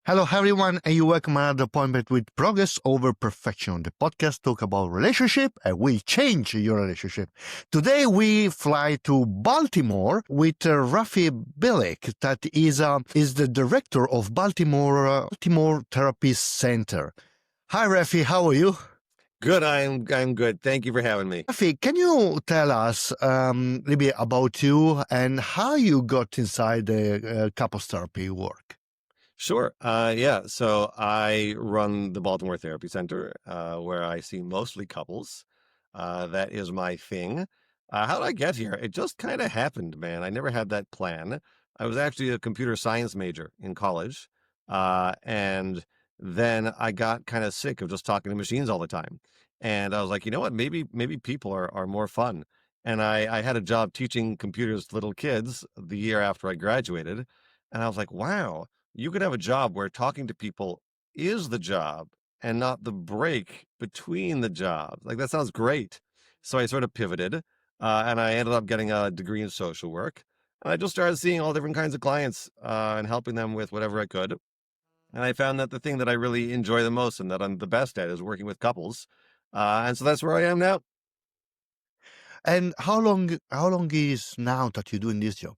Hello, everyone, and you welcome another appointment with Progress Over Perfection. The podcast talk about relationship and will change your relationship. Today we fly to Baltimore with Raffi Bilek, that is the director of Baltimore Therapy Centre. Hi, Raffi, how are you? Good, I'm good. Thank you for having me. Raffi, can you tell us a little bit about you and how you got inside the couples therapy work? Sure. Yeah. So I run the Baltimore Therapy Centre, where I see mostly couples. That is my thing. How did I get here? It just kind of happened, man. I never had that plan. I was actually a computer science major in college, and then I got kind of sick of just talking to machines all the time. And I was like, you know what? Maybe people are more fun. And I had a job teaching computers to little kids the year after I graduated, and I was like, wow, you could have a job where talking to people is the job and not the break between the jobs. Like, that sounds great. So I sort of pivoted, and I ended up getting a degree in social work. And I just started seeing all different kinds of clients and helping them with whatever I could. And I found that the thing that I really enjoy the most and that I'm the best at is working with couples. And so that's where I am now. And how long is now that you're doing this job?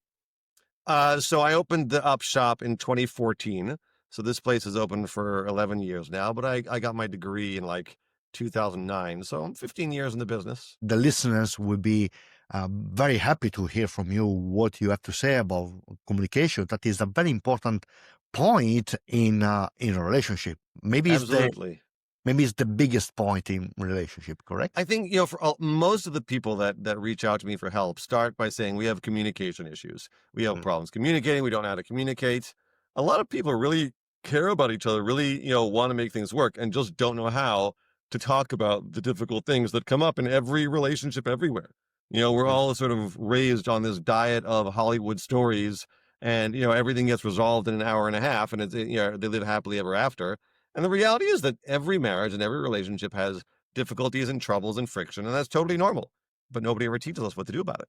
So I opened the up shop in 2014. So this place is open for 11 years now, but I got my degree in like 2009. So I'm 15 years in the business. The listeners will be very happy to hear from you what you have to say about communication. That is a very important point in a relationship. Absolutely. Maybe it's the biggest point in relationship. Correct? I think, for most of the people that reach out to me for help start by saying we have communication issues. We have Mm. problems communicating. We don't know how to communicate. A lot of people really care about each other, really, want to make things work and just don't know how to talk about the difficult things that come up in every relationship everywhere. We're Mm. all sort of raised on this diet of Hollywood stories and, everything gets resolved in an hour and a half and they live happily ever after. And the reality is that every marriage and every relationship has difficulties and troubles and friction, and that's totally normal. But nobody ever teaches us what to do about it.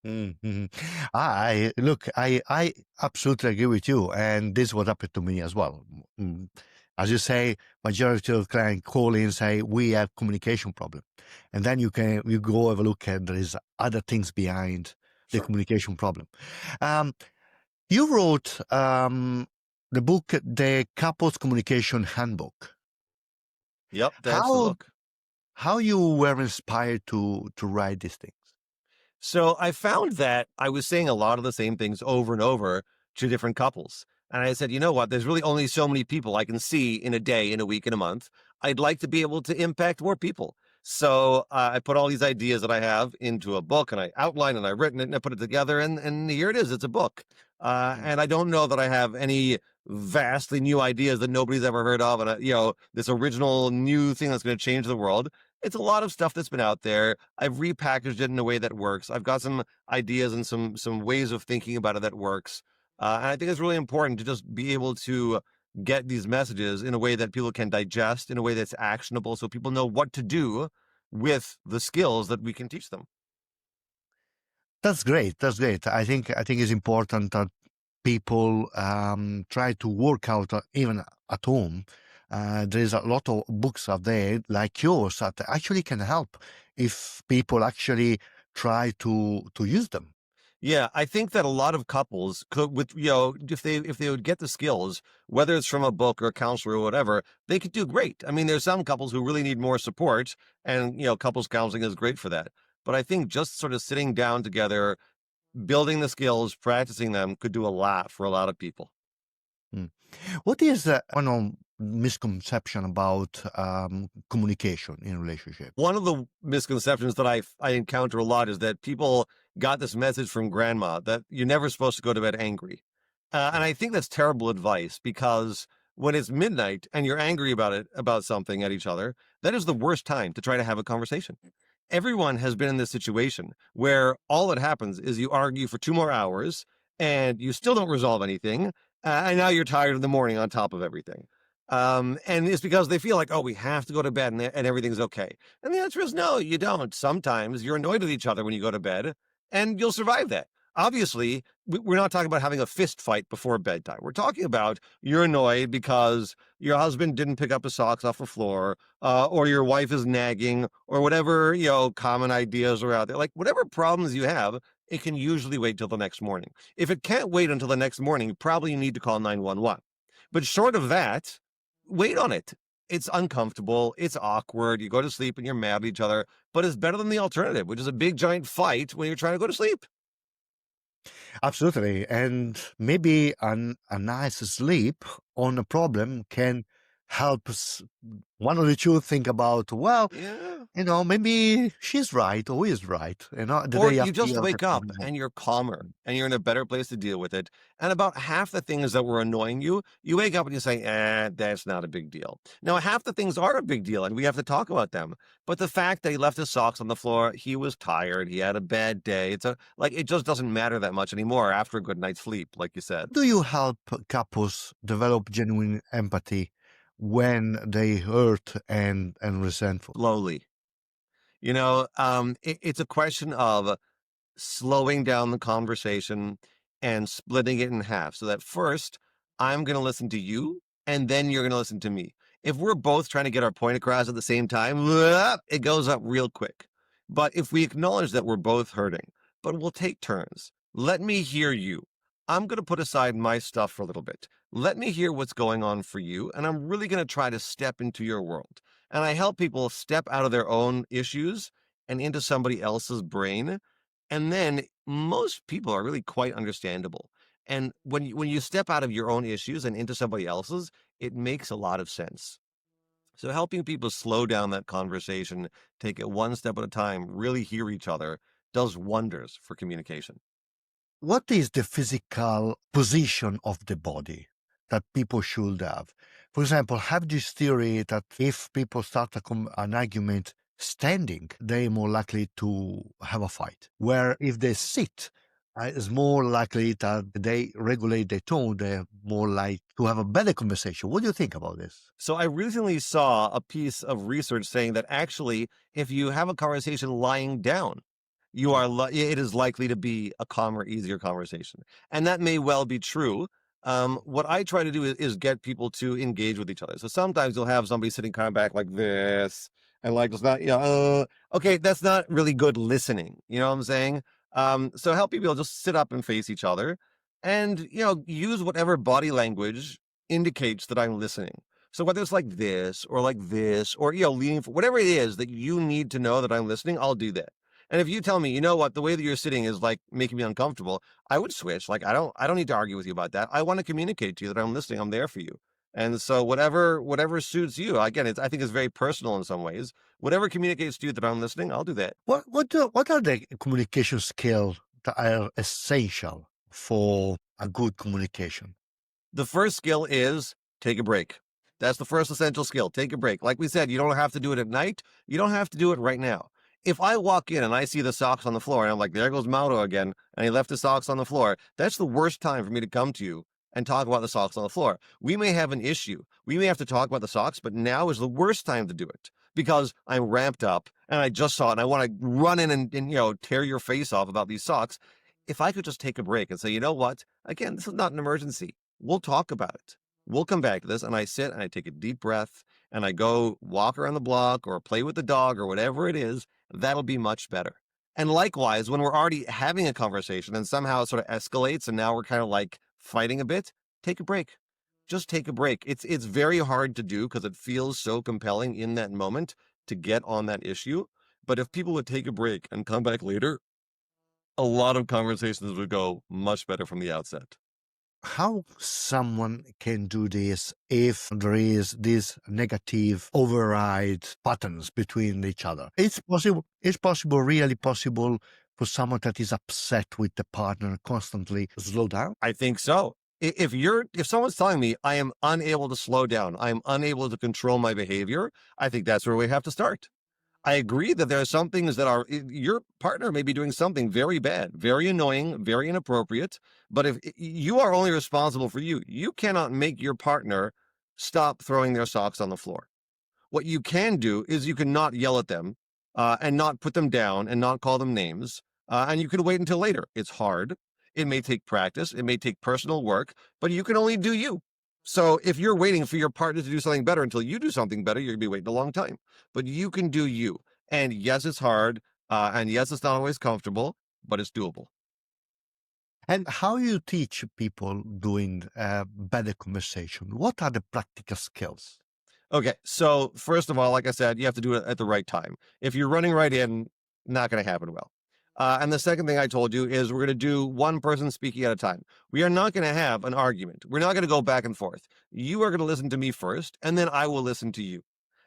Mm-hmm. I absolutely agree with you, and this is what happened to me as well. Mm. As you say, majority of clients call in and say we have communication problem, and then you go have a look and there is other things behind the Sure. communication problem. Um, you wrote the book, the Couples Communication Handbook. Yep, that's the How book. how you were inspired to write these things? So I found that I was saying a lot of the same things over and over to different couples. And I said, you know what? There's really only so many people I can see in a day, in a week, in a month. I'd like to be able to impact more people. So I put all these ideas that I have into a book and I outlined and I written it and I put it together. And here it is. It's a book. Mm. And I don't know that I have any vastly new ideas that nobody's ever heard of. And, this original new thing that's going to change the world. It's a lot of stuff that's been out there. I've repackaged it in a way that works. I've got some ideas and some ways of thinking about it that works. And I think it's really important to just be able to get these messages in a way that people can digest, in a way that's actionable, so people know what to do with the skills that we can teach them. That's great. That's great. I think it's important that people try to work out even at home. There is a lot of books out there like yours that actually can help if people actually try to use them. Yeah, I think that a lot of couples could, with if they would get the skills, whether it's from a book or a counselor or whatever, they could do great. I mean, there's some couples who really need more support, and couples counseling is great for that. But I think just sort of sitting down together, building the skills, practicing them could do a lot for a lot of people. Mm. What is one of misconception about communication in relationship? One of the misconceptions that I encounter a lot is that people got this message from grandma that you're never supposed to go to bed angry. And I think that's terrible advice because when it's midnight and you're angry about something at each other, that is the worst time to try to have a conversation. Everyone has been in this situation where all that happens is you argue for 2 more hours and you still don't resolve anything. And now you're tired in the morning on top of everything. And it's because they feel like, oh, we have to go to bed and everything's okay. And the answer is no, you don't. Sometimes you're annoyed with each other when you go to bed and you'll survive that. Obviously, we're not talking about having a fist fight before bedtime. We're talking about you're annoyed because your husband didn't pick up his socks off the floor, or your wife is nagging, or whatever, common ideas are out there. Like whatever problems you have, it can usually wait till the next morning. If it can't wait until the next morning, probably you need to call 911. But short of that, wait on it. It's uncomfortable. It's awkward. You go to sleep and you're mad at each other, but it's better than the alternative, which is a big giant fight when you're trying to go to sleep. Absolutely. And maybe a nice sleep on a problem can help one of the two think about, well, Yeah. maybe she's right or he is right. The Or day you after just you have the wake up problem. and you're calmer and you're in a better place to deal with it. And about half the things that were annoying you, you wake up and you say, that's not a big deal. Now, half the things are a big deal and we have to talk about them. But the fact that he left his socks on the floor, he was tired, he had a bad day. It just doesn't matter that much anymore after a good night's sleep, like you said. Do you help couples develop genuine empathy when they hurt and resentful? Slowly. It's a question of slowing down the conversation and splitting it in half so that first I'm going to listen to you and then you're going to listen to me. If we're both trying to get our point across at the same time, it goes up real quick. But if we acknowledge that we're both hurting, but we'll take turns, let me hear you. I'm going to put aside my stuff for a little bit. Let me hear what's going on for you. And I'm really going to try to step into your world. And I help people step out of their own issues and into somebody else's brain, and then most people are really quite understandable. And when you step out of your own issues and into somebody else's, it makes a lot of sense. So helping people slow down that conversation, take it one step at a time, really hear each other, does wonders for communication. What is the physical position of the body that people should have? For example, have this theory that if people start an argument standing, they're more likely to have a fight. Where if they sit, it's more likely that they regulate their tone, they're more likely to have a better conversation. What do you think about this? So I recently saw a piece of research saying that actually, if you have a conversation lying down, it is likely to be a calmer, easier conversation. And that may well be true. What I try to do is get people to engage with each other. So sometimes you'll have somebody sitting kind of back like this, and like it's not, okay, that's not really good listening. You know what I'm saying? So help people just sit up and face each other, and use whatever body language indicates that I'm listening. So whether it's like this, or leaning for whatever it is that you need to know that I'm listening, I'll do that. And if you tell me, you know what, the way that you're sitting is like making me uncomfortable, I would switch. Like I don't need to argue with you about that. I want to communicate to you that I'm listening. I'm there for you. And so whatever suits you. Again, I think it's very personal in some ways. Whatever communicates to you that I'm listening, I'll do that. What are the communication skills that are essential for a good communication? The first skill is take a break. That's the first essential skill. Take a break. Like we said, you don't have to do it at night. You don't have to do it right now. If I walk in and I see the socks on the floor and I'm like, there goes Mauro again, and he left the socks on the floor, that's the worst time for me to come to you and talk about the socks on the floor. We may have an issue. We may have to talk about the socks, but now is the worst time to do it because I'm ramped up and I just saw it and I want to run in and tear your face off about these socks. If I could just take a break and say, you know what? Again, this is not an emergency. We'll talk about it. We'll come back to this. And I sit and I take a deep breath and I go walk around the block or play with the dog or whatever it is. That'll be much better. And likewise, when we're already having a conversation and somehow it sort of escalates and now we're kind of like fighting a bit, take a break. Just take a break. It's very hard to do because it feels so compelling in that moment to get on that issue. But if people would take a break and come back later, a lot of conversations would go much better from the outset. How someone can do this if there is this negative override patterns between each other? It's possible, really possible for someone that is upset with the partner constantly slow down? I think so. If someone's telling me I am unable to slow down, I am unable to control my behavior, I think that's where we have to start. I agree that there are some things that your partner may be doing something very bad, very annoying, very inappropriate. But if you are only responsible for you, you cannot make your partner stop throwing their socks on the floor. What you can do is you can not yell at them and not put them down and not call them names. And you can wait until later. It's hard. It may take practice. It may take personal work, but you can only do you. So if you're waiting for your partner to do something better until you do something better, you're going to be waiting a long time. But you can do you. And yes, it's hard. And yes, it's not always comfortable, but it's doable. And how you teach people doing better conversation? What are the practical skills? Okay, so first of all, like I said, you have to do it at the right time. If you're running right in, not going to happen well. And the second thing I told you is we're going to do one person speaking at a time. We are not going to have an argument. We're not going to go back and forth. You are going to listen to me first, and then I will listen to you.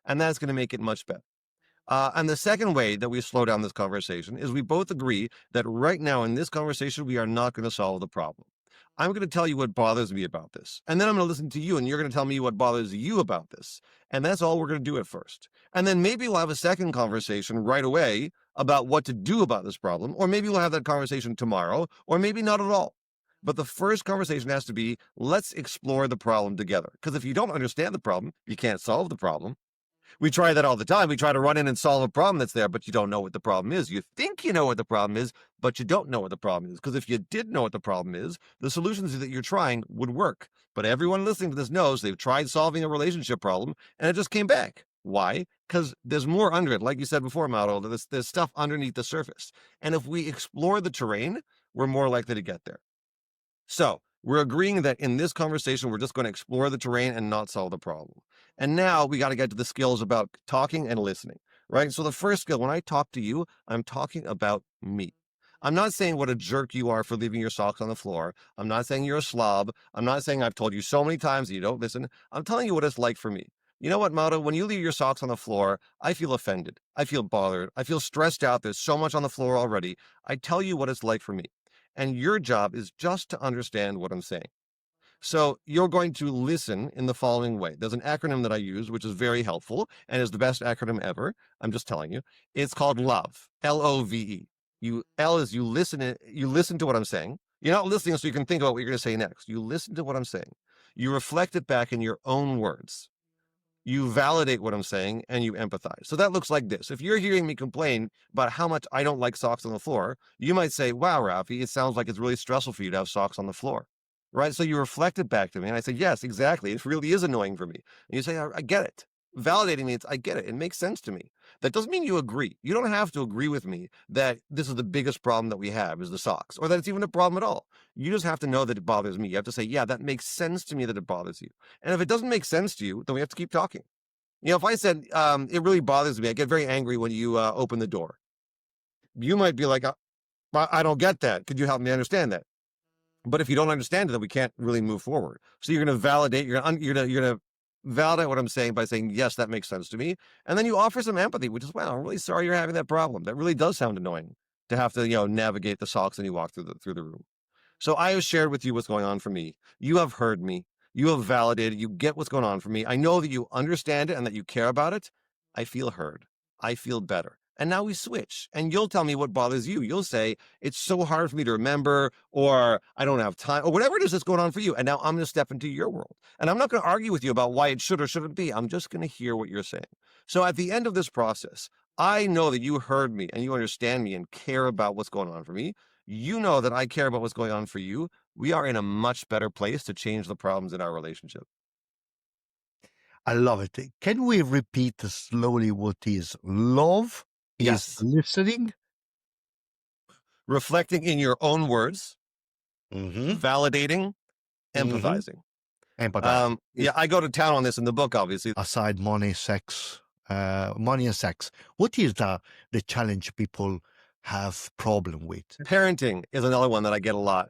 And that's going to make it much better. And the second way that we slow down this conversation is we both agree that right now in this conversation, we are not going to solve the problem. I'm going to tell you what bothers me about this. And then I'm going to listen to you, and you're going to tell me what bothers you about this. And that's all we're going to do at first. And then maybe we'll have a second conversation right away about what to do about this problem. Or maybe we'll have that conversation tomorrow, or maybe not at all. But the first conversation has to be, let's explore the problem together. Because if you don't understand the problem, you can't solve the problem. We try that all the time. We try to run in and solve a problem that's there, but you don't know what the problem is. You think you know what the problem is, but you don't know what the problem is. Because if you did know what the problem is, the solutions that you're trying would work. But everyone listening to this knows they've tried solving a relationship problem and it just came back. Why? Because there's more under it. Like you said before, Mauro, there's stuff underneath the surface. And if we explore the terrain, we're more likely to get there. So we're agreeing that in this conversation, we're just going to explore the terrain and not solve the problem. And now we got to get to the skills about talking and listening, right? So the first skill, when I talk to you, I'm talking about me. I'm not saying what a jerk you are for leaving your socks on the floor. I'm not saying you're a slob. I'm not saying I've told you so many times that you don't listen. I'm telling you what it's like for me. You know what, Mauro? When you leave your socks on the floor, I feel offended. I feel bothered. I feel stressed out. There's so much on the floor already. I tell you what it's like for me. And your job is just to understand what I'm saying. So you're going to listen in the following way. There's an acronym that I use, which is very helpful and is the best acronym ever. I'm just telling you. It's called LOVE, L-O-V-E. L is you listen to what I'm saying. You're not listening so you can think about what you're going to say next. You listen to what I'm saying. You reflect it back in your own words. You validate what I'm saying and you empathize. So that looks like this. If you're hearing me complain about how much I don't like socks on the floor, you might say, wow, Raffi, it sounds like it's really stressful for you to have socks on the floor. Right? So you reflect it back to me. And I say, yes, exactly. It really is annoying for me. And you say, I get it. Validating means I get it. It makes sense to me. That doesn't mean you agree. You don't have to agree with me that this is the biggest problem that we have is the socks, or that it's even a problem at all. You just have to know that it bothers me. You have to say, yeah, that makes sense to me that it bothers you. And if it doesn't make sense to you, then we have to keep talking. You know, if I said, it really bothers me, I get very angry when you open the door. You might be like, I don't get that. Could you help me understand that? But if you don't understand it, then we can't really move forward. So you're going to validate, you're going to validate what I'm saying by saying, yes, that makes sense to me. And then you offer some empathy, which is, wow, I'm really sorry you're having that problem. That really does sound annoying to have to, navigate the socks and you walk through the room. So I have shared with you what's going on for me. You have heard me. You have validated. You get what's going on for me. I know that you understand it and that you care about it. I feel heard. I feel better. And now we switch. And you'll tell me what bothers you. You'll say, it's so hard for me to remember, or I don't have time, or whatever it is that's going on for you. And now I'm going to step into your world. And I'm not going to argue with you about why it should or shouldn't be. I'm just going to hear what you're saying. So at the end of this process, I know that you heard me and you understand me and care about what's going on for me. You know that I care about what's going on for you. We are in a much better place to change the problems in our relationship. I love it. Can we repeat slowly what is love? Yes. Is listening? Reflecting in your own words, validating, empathizing. Empathize. Yeah, I go to town on this in the book, obviously. Aside money, money and sex, what is the challenge people have problem with? Parenting is another one that I get a lot.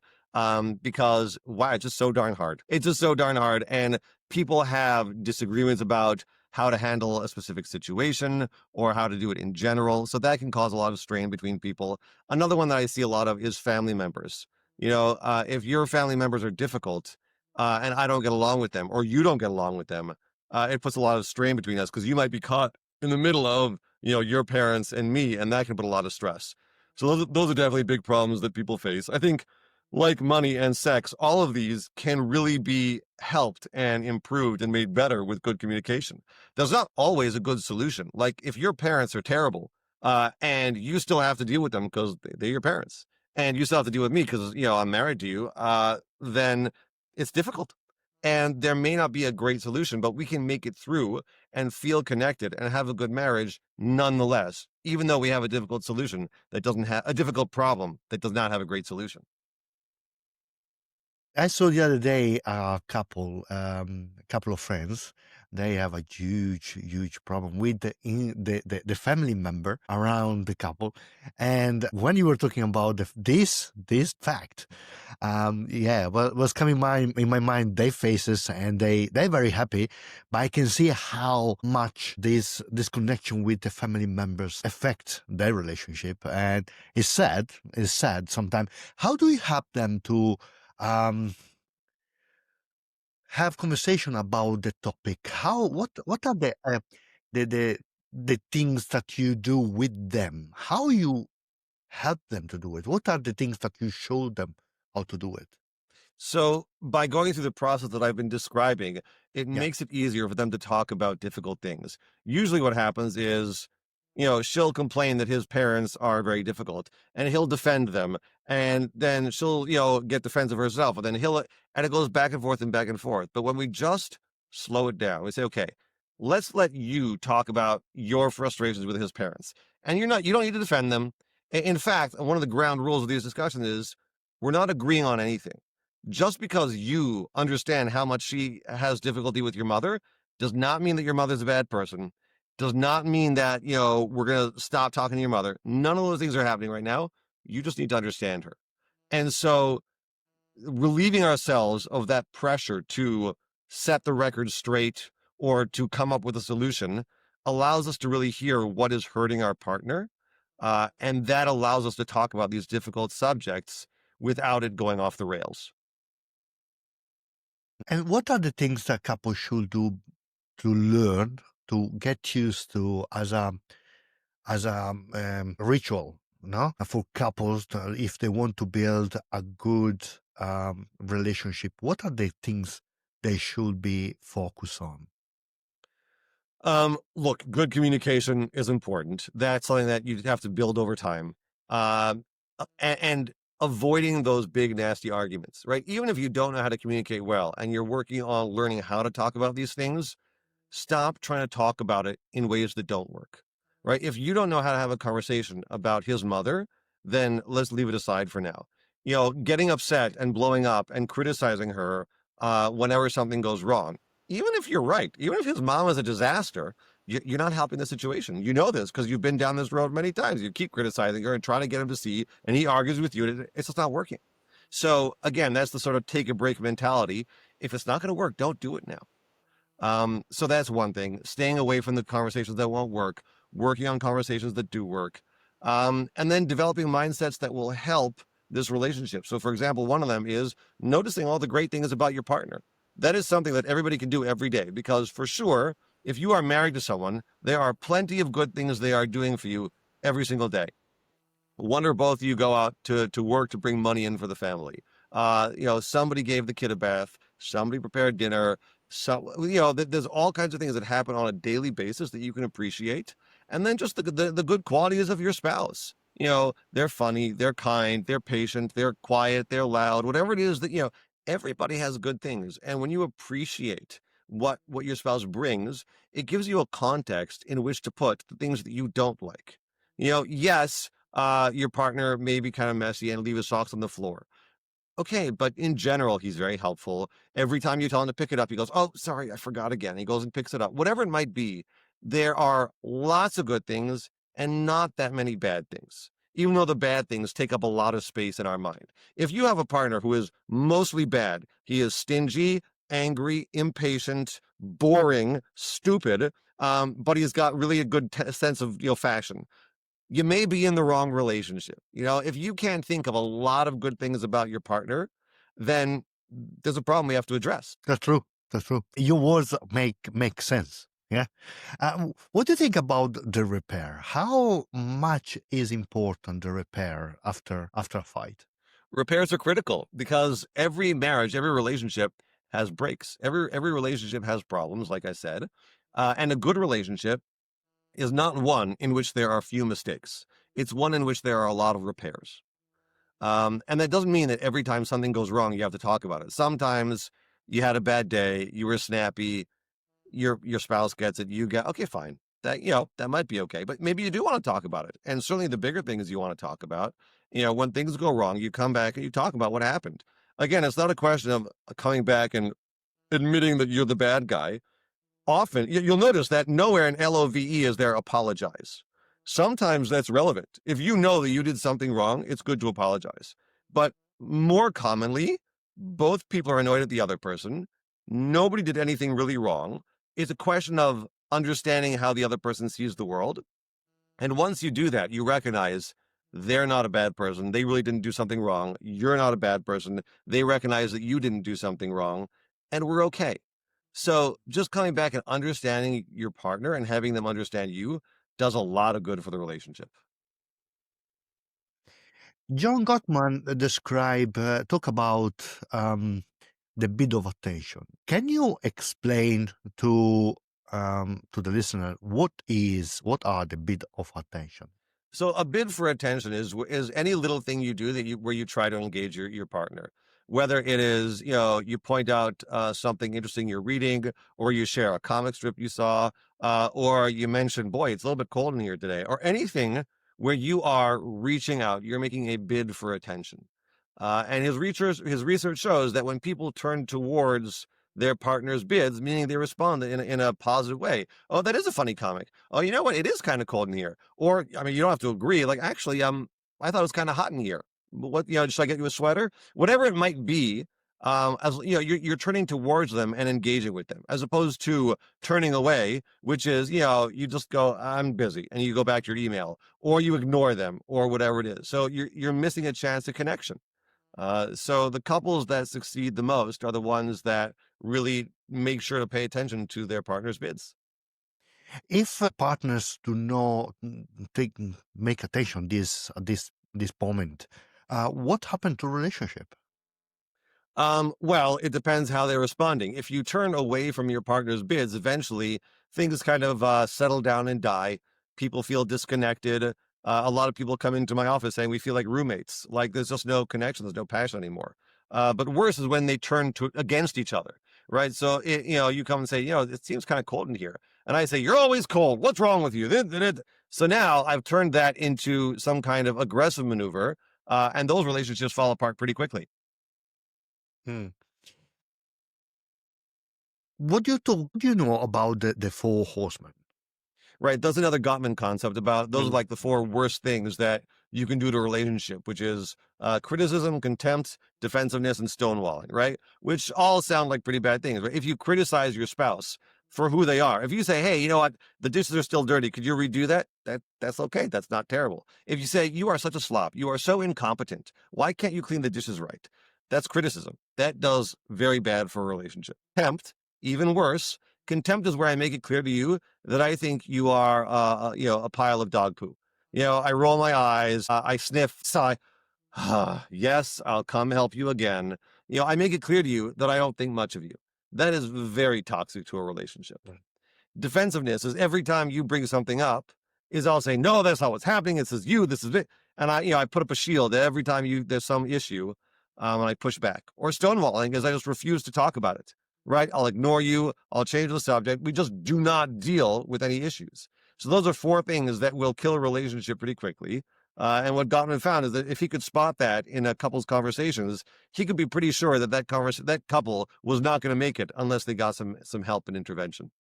Because wow, it's just so darn hard. It's just so darn hard. And people have disagreements about how to handle a specific situation or how to do it in general. So that can cause a lot of strain between people. Another one that I see a lot of is family members. If your family members are difficult and I don't get along with them or you don't get along with them, it puts a lot of strain between us because you might be caught in the middle of, your parents and me, and that can put a lot of stress. So those are definitely big problems that people face. I think like money and sex, all of these can really be helped and improved and made better with good communication. There's not always a good solution. Like if your parents are terrible and you still have to deal with them because they're your parents and you still have to deal with me because I'm married to you, then it's difficult. And there may not be a great solution, but we can make it through and feel connected and have a good marriage nonetheless, even though we have a difficult solution that doesn't have a difficult problem that does not have a great solution. I saw the other day a couple of friends. They have a huge problem with the family member around the couple. And when you were talking about this fact, yeah, well, was coming in my mind their faces, and they're very happy. But I can see how much this connection with the family members affect their relationship, and it's sad. It's sad sometimes. How do you help them to um, have conversation about the topic? What are the the the things that you do with them? How you help them to do it? What are the things that you show them how to do it? So, by going through the process that I've been describing, it Yeah. makes it easier for them to talk about difficult things. Usually, what happens is, she'll complain that his parents are very difficult, and he'll defend them, and then she'll, get defensive herself, and then and it goes back and forth and back and forth. But when we just slow it down, we say, okay, let's let you talk about your frustrations with his parents, and you don't need to defend them. In fact, one of the ground rules of these discussions is we're not agreeing on anything. Just because you understand how much she has difficulty with your mother does not mean that your mother's a bad person. Does not mean that, we're going to stop talking to your mother. None of those things are happening right now. You just need to understand her. And so relieving ourselves of that pressure to set the record straight or to come up with a solution allows us to really hear what is hurting our partner. And that allows us to talk about these difficult subjects without it going off the rails. And what are the things that couples should do to learn to get used to as a ritual, no, for couples if they want to build a good relationship? What are the things they should be focused on? Look, good communication is important. That's something that you have to build over time. And avoiding those big, nasty arguments, right? Even if you don't know how to communicate well and you're working on learning how to talk about these things, stop trying to talk about it in ways that don't work, right? If you don't know how to have a conversation about his mother, then let's leave it aside for now. Getting upset and blowing up and criticizing her whenever something goes wrong, even if you're right, even if his mom is a disaster, you're not helping the situation. You know this because you've been down this road many times. You keep criticizing her and trying to get him to see, and he argues with you, and it's just not working. So again, that's the sort of take a break mentality. If it's not going to work, don't do it now. So that's one thing. Staying away from the conversations that won't work, working on conversations that do work, and then developing mindsets that will help this relationship. So, for example, one of them is noticing all the great things about your partner. That is something that everybody can do every day because, for sure, if you are married to someone, there are plenty of good things they are doing for you every single day. One or both of you go out to work to bring money in for the family. Somebody gave the kid a bath, somebody prepared dinner. So, there's all kinds of things that happen on a daily basis that you can appreciate. And then just the good qualities of your spouse. They're funny, they're kind, they're patient, they're quiet, they're loud, whatever it is that, everybody has good things. And when you appreciate what your spouse brings, it gives you a context in which to put the things that you don't like. Yes, your partner may be kind of messy and leave his socks on the floor. Okay, but in general, he's very helpful. Every time you tell him to pick it up, he goes, "Oh, sorry, I forgot again." He goes and picks it up. Whatever it might be, there are lots of good things and not that many bad things, even though the bad things take up a lot of space in our mind. If you have a partner who is mostly bad, he is stingy, angry, impatient, boring, stupid, but he's got really a good sense of fashion, you may be in the wrong relationship. If you can't think of a lot of good things about your partner, then there's a problem we have to address. That's true. That's true. Your words make sense. Yeah. What do you think about the repair? How much is important the repair after a fight? Repairs are critical because every marriage, every relationship has breaks. Every relationship has problems, like I said. And a good relationship is not one in which there are few mistakes. It's one in which there are a lot of repairs. And that doesn't mean that every time something goes wrong, you have to talk about it. Sometimes you had a bad day, you were snappy, your spouse gets it, you get, okay, fine. That, that might be okay, but maybe you do want to talk about it. And certainly the bigger things you want to talk about, when things go wrong, you come back and you talk about what happened. Again, it's not a question of coming back and admitting that you're the bad guy. Often, you'll notice that nowhere in LOVE is there apologize. Sometimes that's relevant. If you know that you did something wrong, it's good to apologize. But more commonly, both people are annoyed at the other person. Nobody did anything really wrong. It's a question of understanding how the other person sees the world. And once you do that, you recognize they're not a bad person. They really didn't do something wrong. You're not a bad person. They recognize that you didn't do something wrong, and we're okay. So just coming back and understanding your partner and having them understand you does a lot of good for the relationship. John Gottman talk about the bit of attention. Can you explain to the listener what are the bit of attention? So a bid for attention is any little thing you do where you try to engage your partner. Whether it is, you point out something interesting you're reading, or you share a comic strip you saw, or you mention, boy, it's a little bit cold in here today, or anything where you are reaching out, you're making a bid for attention. And his research shows that when people turn towards their partner's bids, meaning they respond in a positive way. Oh, that is a funny comic. Oh, you know what? It is kind of cold in here. Or, I mean, you don't have to agree. Like, actually, I thought it was kind of hot in here. What, should I get you a sweater? Whatever it might be, as you're turning towards them and engaging with them, as opposed to turning away, which is, you just go, I'm busy, and you go back to your email, or you ignore them, or whatever it is. So you're missing a chance of connection. So the couples that succeed the most are the ones that really make sure to pay attention to their partner's bids. If partners do not make attention this moment, what happened to relationship? Well, it depends how they're responding. If you turn away from your partner's bids, eventually things kind of settle down and die. People feel disconnected. A lot of people come into my office saying we feel like roommates, like there's just no connection, there's no passion anymore. But worse is when they turn against each other, right? So you come and say, it seems kind of cold in here, and I say, you're always cold. What's wrong with you? So now I've turned that into some kind of aggressive maneuver, and those relationships fall apart pretty quickly. Hmm. What do you know about the four horsemen? Right. That's another Gottman concept about those are Mm. like the four worst things that you can do to a relationship, which is criticism, contempt, defensiveness, and stonewalling, right? Which all sound like pretty bad things. Right? If you criticize your spouse for who they are, if you say, hey, you know what, the dishes are still dirty, could you redo that? That's okay. That's not terrible. If you say, you are such a slop, you are so incompetent, why can't you clean the dishes right? That's criticism. That does very bad for a relationship. Contempt, even worse. Contempt is where I make it clear to you that I think you are, a pile of dog poo. I roll my eyes, I sniff, sigh. Yes, I'll come help you again. I make it clear to you that I don't think much of you. That is very toxic to a relationship. Defensiveness is every time you bring something up, is I'll say, no, that's not what's happening. This is you. This is it. And I put up a shield every time there's some issue, and I push back. Or stonewalling is I just refuse to talk about it. Right? I'll ignore you. I'll change the subject. We just do not deal with any issues. So those are four things that will kill a relationship pretty quickly. And what Gottman found is that if he could spot that in a couple's conversations, he could be pretty sure that that couple was not going to make it unless they got some help and intervention.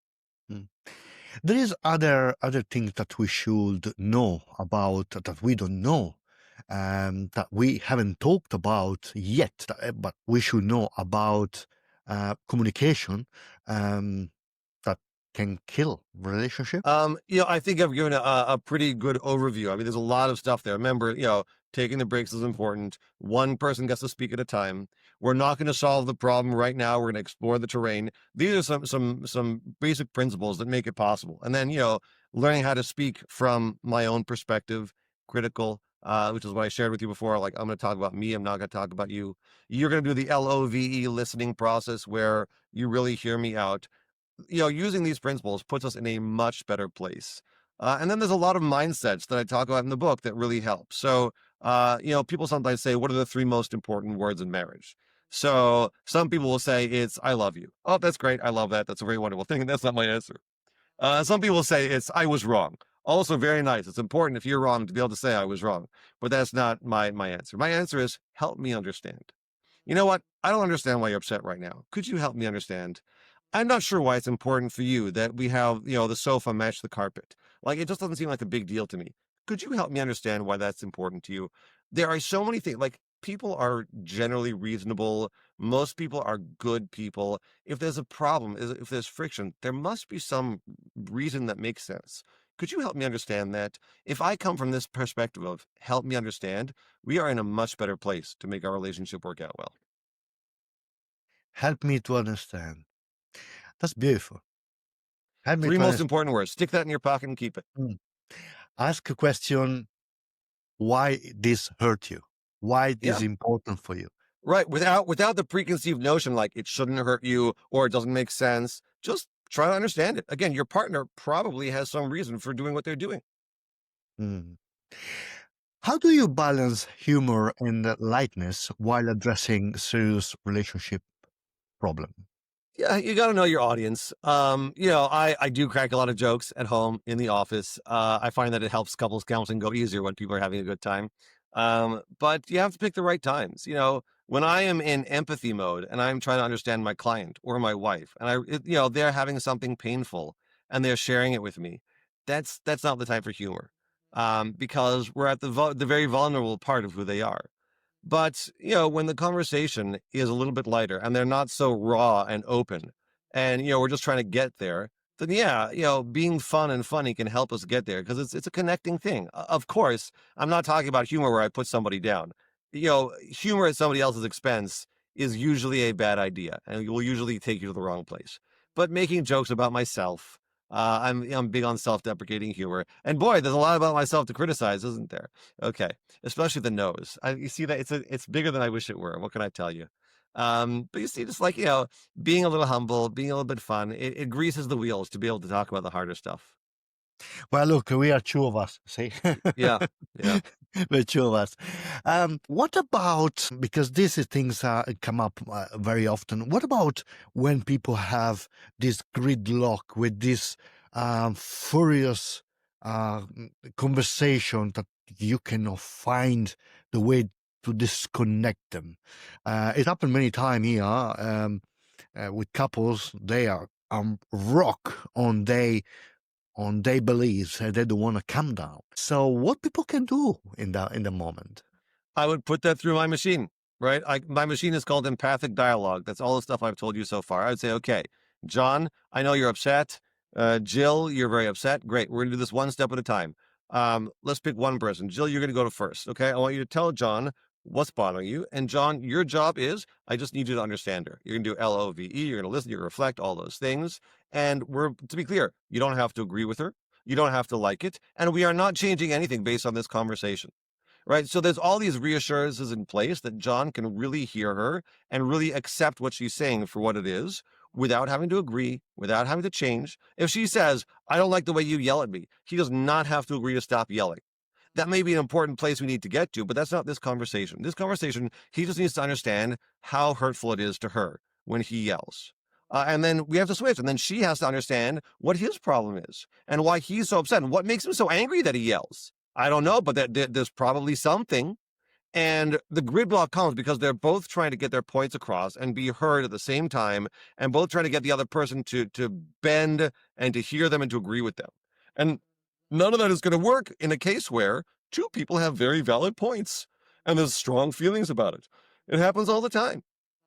Mm. There is other things that we should know about that we don't know, that we haven't talked about yet, but we should know about communication that can kill relationship. I think I've given a pretty good overview. I mean, there's a lot of stuff there. Remember, taking the breaks is important. One person gets to speak at a time. We're not going to solve the problem right now. We're going to explore the terrain. These are some basic principles that make it possible. And then, learning how to speak from my own perspective, critical, which is what I shared with you before. Like, I'm going to talk about me. I'm not going to talk about you. You're going to do the LOVE listening process where you really hear me out. Using these principles puts us in a much better place. And then there's a lot of mindsets that I talk about in the book that really help. So People sometimes say, what are the three most important words in marriage? So some people will say it's I love you. Oh, that's great. I love that. That's a very wonderful thing. And that's not my answer. Some people say it's I was wrong. Also very nice. It's important if you're wrong to be able to say I was wrong. But that's not my answer. My answer is help me understand. You know what? I don't understand why you're upset right now. Could you help me understand? I'm not sure why it's important for you that we have, the sofa match the carpet. Like, it just doesn't seem like a big deal to me. Could you help me understand why that's important to you? There are so many things. Like, people are generally reasonable. Most people are good people. If there's a problem, if there's friction, there must be some reason that makes sense. Could you help me understand that? If I come from this perspective of help me understand, we are in a much better place to make our relationship work out well. Help me to understand. That's beautiful. Help me Three to most understand. important words. Stick that in your pocket and keep it. Ask a question, why this hurt you? Why this Yeah. important for you? Right. Without the preconceived notion like it shouldn't hurt you or it doesn't make sense. Just try to understand it. Again, your partner probably has some reason for doing what they're doing. Mm. How do you balance humor and lightness while addressing serious relationship problem? Yeah, you got to know your audience. I do crack a lot of jokes at home in the office. I find that it helps couples counseling go easier when people are having a good time. But you have to pick the right times. When I am in empathy mode and I'm trying to understand my client or my wife, and they're having something painful and they're sharing it with me, that's not the time for humor, because we're at the very vulnerable part of who they are. But, when the conversation is a little bit lighter and they're not so raw and open and, we're just trying to get there, then yeah, being fun and funny can help us get there because it's a connecting thing. Of course, I'm not talking about humor where I put somebody down. Humor at somebody else's expense is usually a bad idea and will usually take you to the wrong place. But making jokes about myself, I'm big on self-deprecating humor. And boy, there's a lot about myself to criticize, isn't there? Okay, especially the nose. You see that it's bigger than I wish it were. What can I tell you? But you see, just like being a little humble, being a little bit fun, it greases the wheels to be able to talk about the harder stuff. Well, look, we are two of us, see? Yeah, yeah. The two of us. What about, because these things come up very often, what about when people have this gridlock with this furious uh, conversation that you cannot find the way to disconnect them? It happened many times here with couples. They are rock on their beliefs. They don't want to come down. So what people can do in the moment? I would put that through my machine, right? My machine is called empathic dialogue. That's all the stuff I've told you so far. I'd say, okay, John, I know you're upset. Jill, you're very upset. Great. We're going to do this one step at a time. Let's pick one person. Jill, you're going to go to first. Okay. I want you to tell John what's bothering you. And John, your job is, I just need you to understand her. You're going to do LOVE. You're going to listen. You're going to reflect all those things. And to be clear, you don't have to agree with her. You don't have to like it. And we are not changing anything based on this conversation. Right. So there's all these reassurances in place that John can really hear her and really accept what she's saying for what it is without having to agree, without having to change. If she says, I don't like the way you yell at me, he does not have to agree to stop yelling. That may be an important place we need to get to, but that's not this conversation. This conversation, he just needs to understand how hurtful it is to her when he yells. And then we have to switch. And then she has to understand what his problem is and why he's so upset and what makes him so angry that he yells. I don't know, but there's probably something. And the gridlock comes because they're both trying to get their points across and be heard at the same time, and both trying to get the other person to bend and to hear them and to agree with them. And none of that is going to work in a case where two people have very valid points and there's strong feelings about it. It happens all the time.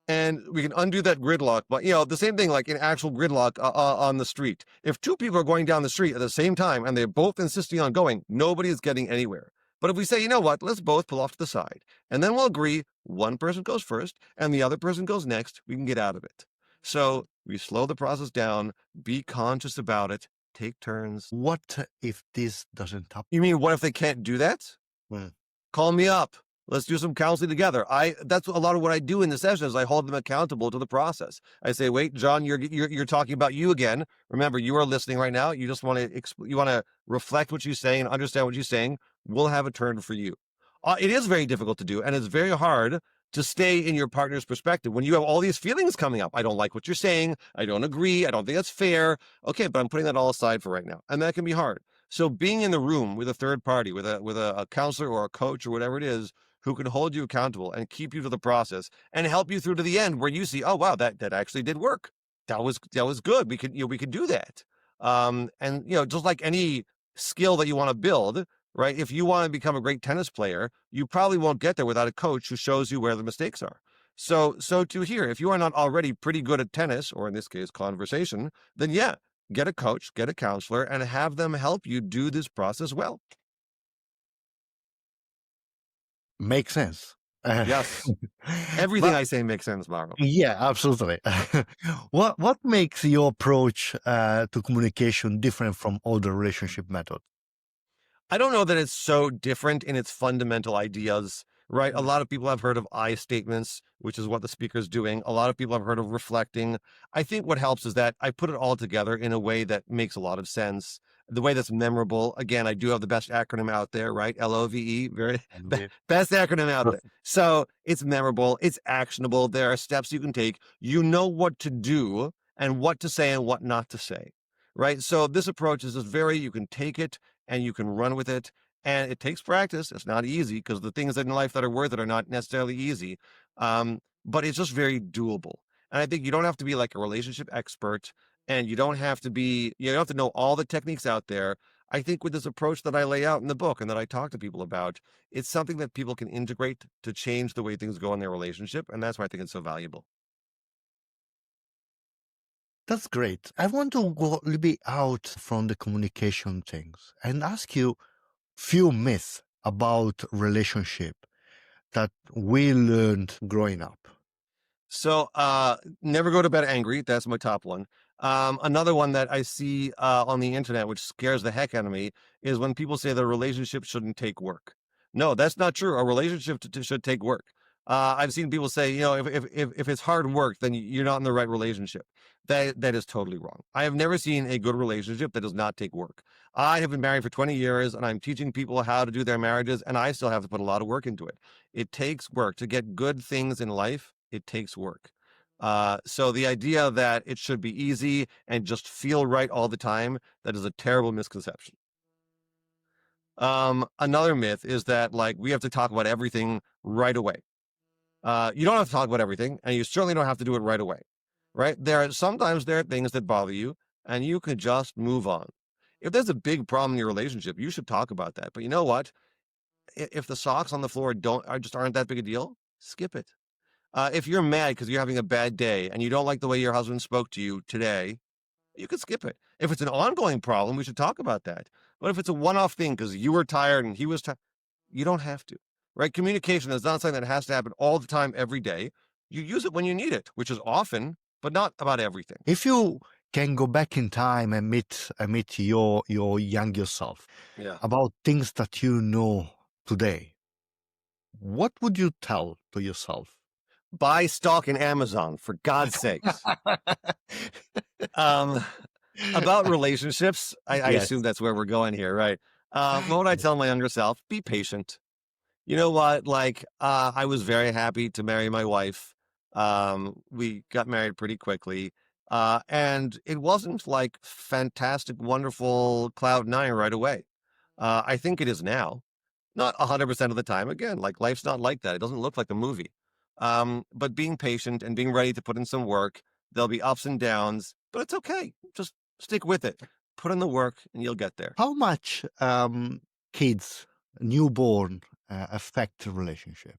And we can undo that gridlock, but the same thing like in actual gridlock on the street. If two people are going down the street at the same time and they're both insisting on going, nobody is getting anywhere. But if we say, you know what, let's both pull off to the side, and then we'll agree one person goes first and the other person goes next, we can get out of it. So we slow the process down, be conscious about it, take turns. What if this doesn't happen? You mean, what if they can't do that? Well, Call me up. Let's do some counseling together. That's a lot of what I do in the sessions. I hold them accountable to the process. I say, wait, John, you're talking about you again. Remember, you are listening right now. You just want to reflect what you're saying and understand what you're saying. We'll have a turn for you. It is very difficult to do, and it's very hard to stay in your partner's perspective when you have all these feelings coming up. I don't like what you're saying. I don't agree. I don't think that's fair. Okay, but I'm putting that all aside for right now, and that can be hard. So being in the room with a third party, with a counselor or a coach or whatever it is, who can hold you accountable and keep you to the process and help you through to the end, where you see, oh wow, that actually did work. That was good. We could do that. And just like any skill that you want to build, right? If you want to become a great tennis player, you probably won't get there without a coach who shows you where the mistakes are. So to here, if you are not already pretty good at tennis, or in this case, conversation, then yeah, get a coach, get a counselor, and have them help you do this process well. Makes sense. Uh, Yes, everything but I say makes sense, Mauro. yeah, absolutely. What makes your approach to communication different from other relationship methods? I don't know that it's so different in its fundamental ideas, right? A lot of people have heard of I statements, which is what the speaker's doing. A lot of people have heard of reflecting. I think what helps is that I put it all together in a way that makes a lot of sense, the way that's memorable. Again, I do have the best acronym out there, right? LOVE, very best acronym out there. So it's memorable, it's actionable. There are steps you can take. You know what to do and what to say and what not to say, right? So this approach is just you can take it and you can run with it. And it takes practice. It's not easy because the things in life that are worth it are not necessarily easy. But it's just very doable. And I think you don't have to be like a relationship expert, and you don't have to know all the techniques out there. I think with this approach that I lay out in the book and that I talk to people about, it's something that people can integrate to change the way things go in their relationship. And that's why I think it's so valuable. That's great. I want to go a little bit out from the communication things and ask you few myths about relationship that we learned growing up. So, never go to bed angry. That's my top one. Another one that I see on the internet, which scares the heck out of me, is when people say the relationship shouldn't take work. No, that's not true. A relationship should take work. I've seen people say, if it's hard work, then you're not in the right relationship. That is totally wrong. I have never seen a good relationship that does not take work. I have been married for 20 years, and I'm teaching people how to do their marriages, and I still have to put a lot of work into it. It takes work to get good things in life. It takes work. So the idea that it should be easy and just feel right all the time, that is a terrible misconception. Another myth is that like we have to talk about everything right away. You don't have to talk about everything, and you certainly don't have to do it right away. Right? Sometimes there are things that bother you, and you can just move on. If there's a big problem in your relationship, you should talk about that. But you know what? If the socks on the floor aren't that big a deal, skip it. If you're mad because you're having a bad day and you don't like the way your husband spoke to you today, you can skip it. If it's an ongoing problem, we should talk about that. But if it's a one-off thing because you were tired and he was tired, you don't have to, right? Communication is not something that has to happen all the time, every day. You use it when you need it, which is often, but not about everything. If you can go back in time and meet your younger self Yeah. about things that you know today, what would you tell to yourself? Buy stock in Amazon, for God's sakes. Um, about relationships, I Yes. assume that's where we're going here, right? What would I tell my younger self? Be patient. You know what? Like, I was very happy to marry my wife. We got married pretty quickly. And it wasn't like fantastic, wonderful cloud nine right away. I think it is now. Not 100% of the time. Again, like life's not like that. It doesn't look like a movie. But being patient and being ready to put in some work, there'll be ups and downs, but it's okay. Just stick with it. Put in the work and you'll get there. How much kids, newborn, affect the relationship?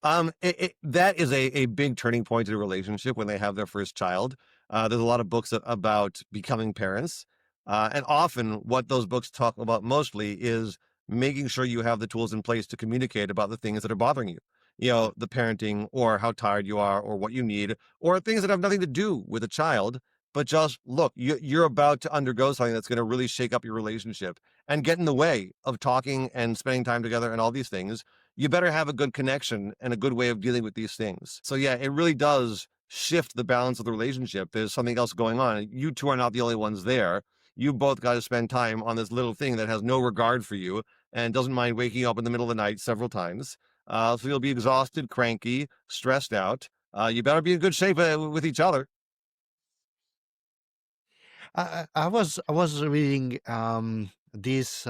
That is a big turning point in a relationship when they have their first child. There's a lot of books about becoming parents. And often what those books talk about mostly is making sure you have the tools in place to communicate about the things that are bothering you. The parenting or how tired you are or what you need or things that have nothing to do with a child, but just look, you're about to undergo something that's going to really shake up your relationship and get in the way of talking and spending time together and all these things. You better have a good connection and a good way of dealing with these things. So yeah, it really does shift the balance of the relationship. There's something else going on. You two are not the only ones there. You both got to spend time on this little thing that has no regard for you. and doesn't mind waking up in the middle of the night several times. So you'll be exhausted, cranky, stressed out. You better be in good shape with each other. I was reading these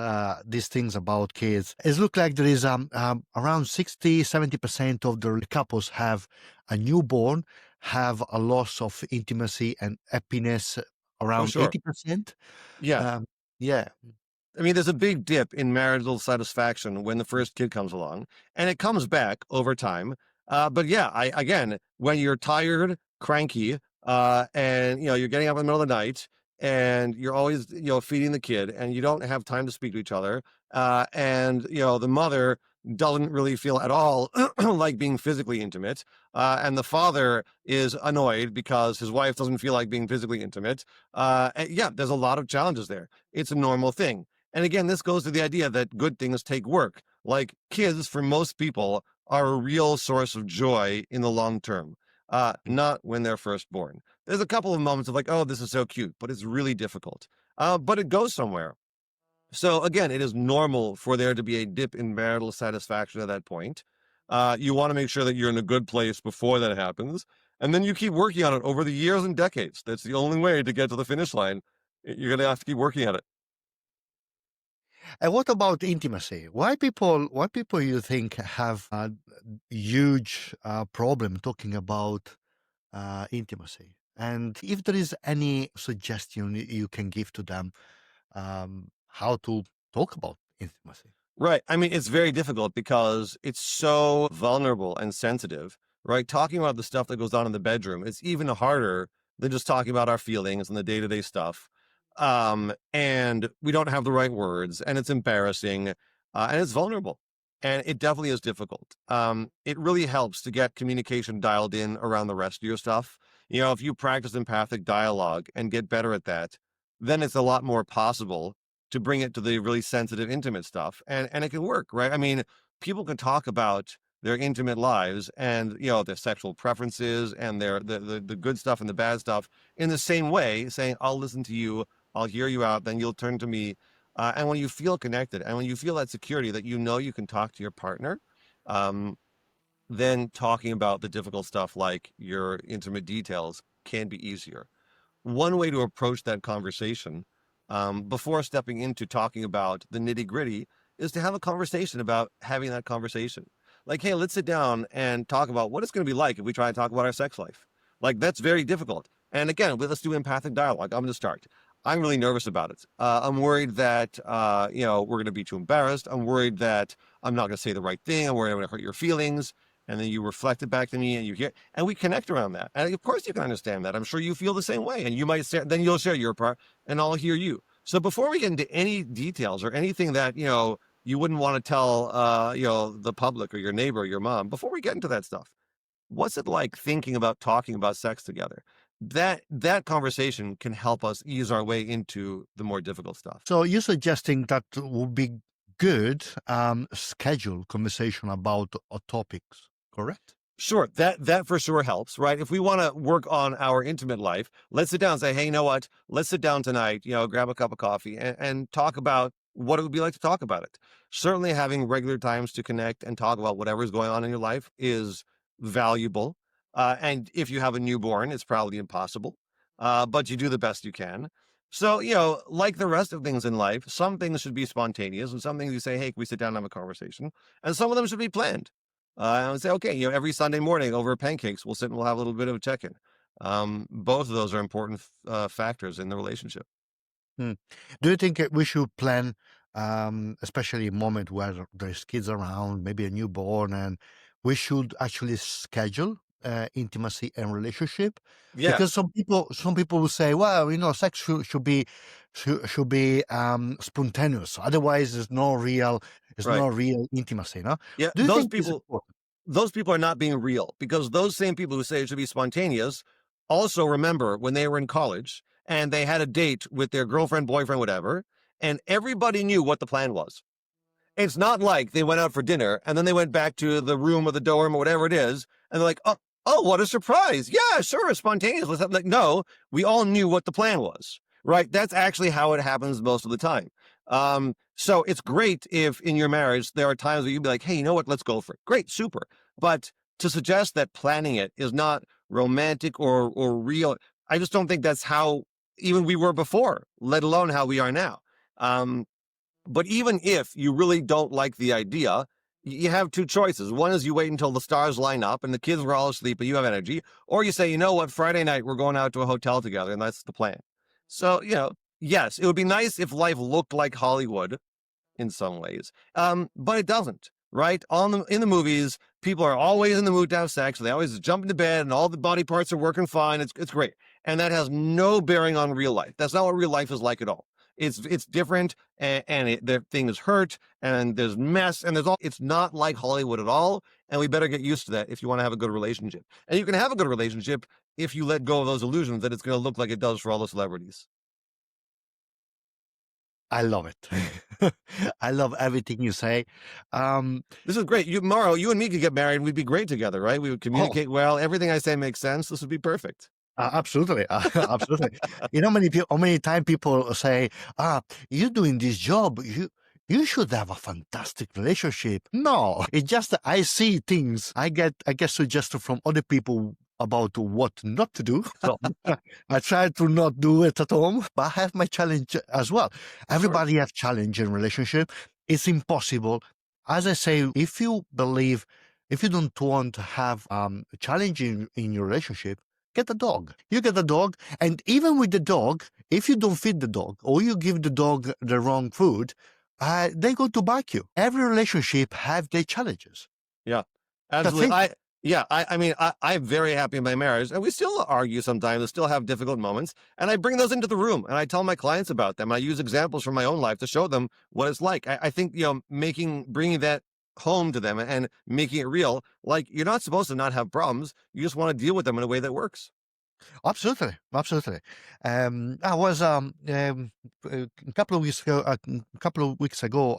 things about kids. It looked like there is around 60-70% of the couples have a newborn, have a loss of intimacy and happiness Oh, around sure. 80%. Yeah. Um, yeah. I mean, there's a big dip in marital satisfaction when the first kid comes along, and it comes back over time. But yeah, again, when you're tired, cranky, and you're getting up in the middle of the night, and you're always feeding the kid, and you don't have time to speak to each other, and the mother doesn't really feel at all like being physically intimate, and the father is annoyed because his wife doesn't feel like being physically intimate. And yeah, there's a lot of challenges there. It's a normal thing. And again, this goes to the idea that good things take work. Like kids, for most people, are a real source of joy in the long term, not when they're first born. There's a couple of moments of like, oh, this is so cute, but it's really difficult. But it goes somewhere. So again, it is normal for there to be a dip in marital satisfaction at that point. You want to make sure that you're in a good place before that happens. And then you keep working on it over the years and decades. That's the only way to get to the finish line. You're going to have to keep working at it. And what about intimacy? Why people you think have a huge problem talking about intimacy? And if there is any suggestion you can give to them, how to talk about intimacy? Right. I mean, it's very difficult because it's so vulnerable and sensitive, right? Talking about the stuff that goes on in the bedroom, it's even harder than just talking about our feelings and the day-to-day stuff. And we don't have the right words, and it's embarrassing, and it's vulnerable. And it definitely is difficult. It really helps to get communication dialed in around the rest of your stuff. If you practice empathic dialogue and get better at that, then it's a lot more possible to bring it to the really sensitive, intimate stuff. And it can work, right? I mean, people can talk about their intimate lives and their sexual preferences and the good stuff and the bad stuff in the same way, saying, I'll listen to you, I'll hear you out, then you'll turn to me. And when you feel connected and when you feel that security that you can talk to your partner, um, then talking about the difficult stuff like your intimate details can be easier. One way to approach that conversation before stepping into talking about the nitty gritty is to have a conversation about having that conversation. Like, hey, let's sit down and talk about what it's going to be like if we try to talk about our sex life. Like, that's very difficult. And again, let's do empathic dialogue. I'm going to start. I'm really nervous about it. I'm worried that, we're going to be too embarrassed. I'm worried that I'm not going to say the right thing. I'm worried I'm going to hurt your feelings. And then you reflect it back to me and you hear, and we connect around that. And of course you can understand that. I'm sure you feel the same way. And you might say, then you'll share your part and I'll hear you. So before we get into any details or anything that, you wouldn't want to tell, the public or your neighbor or your mom, before we get into that stuff, what's it like thinking about talking about sex together? That conversation can help us ease our way into the more difficult stuff. So you're suggesting that would be good schedule conversation about topics, correct? Sure, that for sure helps, right? If we want to work on our intimate life, let's sit down and say, hey, you know what? Let's sit down tonight, grab a cup of coffee and talk about what it would be like to talk about it. Certainly having regular times to connect and talk about whatever's going on in your life is valuable. And if you have a newborn, it's probably impossible, but you do the best you can. So, like the rest of things in life, some things should be spontaneous and some things you say, hey, can we sit down and have a conversation? And some of them should be planned. I would say, okay, every Sunday morning over pancakes, we'll sit and we'll have a little bit of a check-in. Both of those are important factors in the relationship. Hmm. Do you think we should plan, especially a moment where there's kids around, maybe a newborn, and we should actually schedule intimacy and relationship? Yeah, Because some people will say, well, sex should be spontaneous. Otherwise, there's right. no real intimacy. No, Yeah, do you think it's important? those people are not being real because those same people who say it should be spontaneous also remember when they were in college and they had a date with their girlfriend, boyfriend, whatever, and everybody knew what the plan was. It's not like they went out for dinner and then they went back to the room or the dorm or whatever it is, and they're like, oh, what a surprise. Yeah, sure, spontaneous. Let's have, like, no, we all knew what the plan was, right? That's actually how it happens most of the time. So it's great if in your marriage there are times where you'd be like, hey, you know what? Let's go for it. Great, super. But to suggest that planning it is not romantic or real, I just don't think that's how even we were before, let alone how we are now. Um, but even if you really don't like the idea, you have two choices. One is you wait until the stars line up and the kids were all asleep, but you have energy. Or you say, you know what, Friday night, we're going out to a hotel together, and that's the plan. So, yes, it would be nice if life looked like Hollywood in some ways, but it doesn't. Right? In the movies, people are always in the mood to have sex. They always jump into bed, and all the body parts are working fine. It's great, and that has no bearing on real life. That's not what real life is like at all. It's different, and the thing is hurt, and there's mess, and there's all. It's not like Hollywood at all, and we better get used to that if you want to have a good relationship. And you can have a good relationship if you let go of those illusions that it's going to look like it does for all the celebrities. I love it. I love everything you say. This is great. Mauro, you and me could get married. We'd be great together, right? We would Oh, communicate well. Everything I say makes sense. This would be perfect. absolutely, absolutely. You know, how many times people say, you're doing this job, you should have a fantastic relationship. No, it's just that I see things. I get suggestions from other people about what not to do. So I try to not do it at home, but I have my challenge as well. Sure. Everybody have challenge in relationship. It's impossible. As I say, if you don't want to have a challenge in your relationship, get a dog. You get a dog, and even with the dog, if you don't feed the dog or you give the dog the wrong food, they go to bite you. Every relationship have their challenges. Yeah, The absolutely. thing, I'm very happy in my marriage, and we still argue sometimes and still have difficult moments. And I bring those into the room, and I tell my clients about them. I use examples from my own life to show them what it's like. I think bringing that home to them and making it real. Like, you're not supposed to not have problems. You just want to deal with them in a way that works. absolutely, absolutely. I was a couple of weeks ago,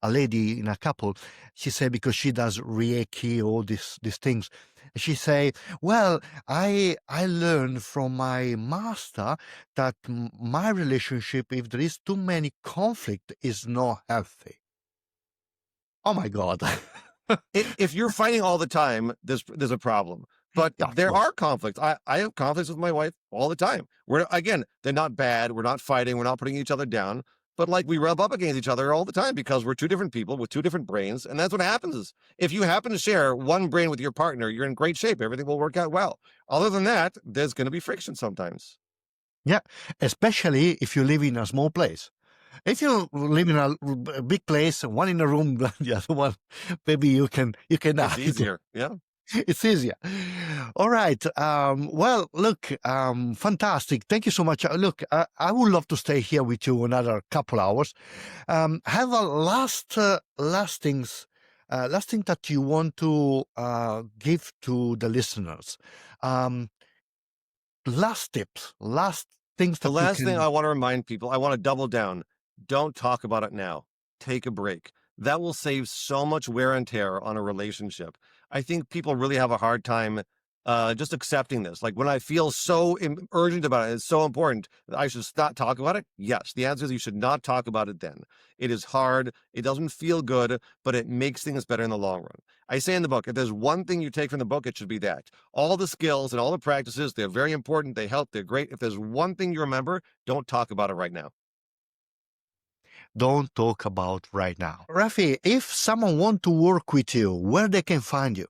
a lady in a couple. She said, because she does Reiki, all these things. She say, well, I learned from my master that my relationship, if there is too many conflict, is not healthy. Oh my God. If you're fighting all the time, there's a problem. But Yeah, of there course. are conflicts. I have conflicts with my wife all the time. They're not bad. We're not fighting. We're not putting each other down. But like, we rub up against each other all the time because we're two different people with two different brains. And that's what happens is, if you happen to share one brain with your partner, you're in great shape. Everything will work out well. Other than that, there's going to be friction sometimes. Yeah, especially if you live in a small place. If you live in a big place, one in a room, the other one, maybe you can It's easier. Yeah. It's easier. All right. Well, look, fantastic. Thank you so much. Look, I would love to stay here with you another couple hours. Have a last thing that you want to give to the listeners. Um, Last tips, last things The that you last thing can. I want to remind people, I want to double down. Don't talk about it now. Take a break. That will save so much wear and tear on a relationship. I think people really have a hard time just accepting this. Like, when I feel so urgent about it, it's so important that I should not talk about it. Yes, the answer is you should not talk about it then. It is hard. It doesn't feel good, but it makes things better in the long run. I say in the book, if there's one thing you take from the book, it should be that. All the skills and all the practices, they're very important. They help. They're great. If there's one thing you remember, don't talk about it right now. Don't talk about right now. Raffi, if someone want to work with you, where they can find you?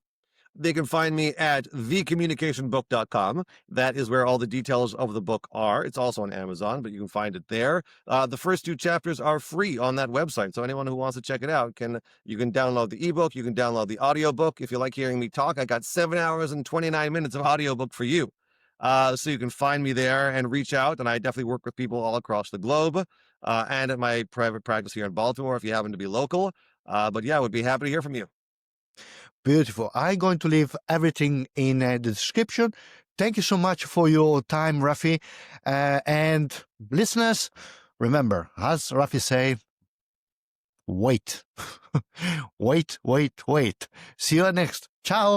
They can find me at thecommunicationbook.com. That is where all the details of the book are. It's also on Amazon, but you can find it there. The first two chapters are free on that website. So anyone who wants to check it out you can download the ebook. You can download the audiobook. If you like hearing me talk, I got 7 hours and 29 minutes of audiobook for you. So you can find me there and reach out. And I definitely work with people all across the globe and at my private practice here in Baltimore if you happen to be local. But yeah, I would be happy to hear from you. Beautiful. I'm going to leave everything in the description. Thank you so much for your time, Raffi. And listeners, remember, as Raffi say, wait. Wait. See you next. Ciao.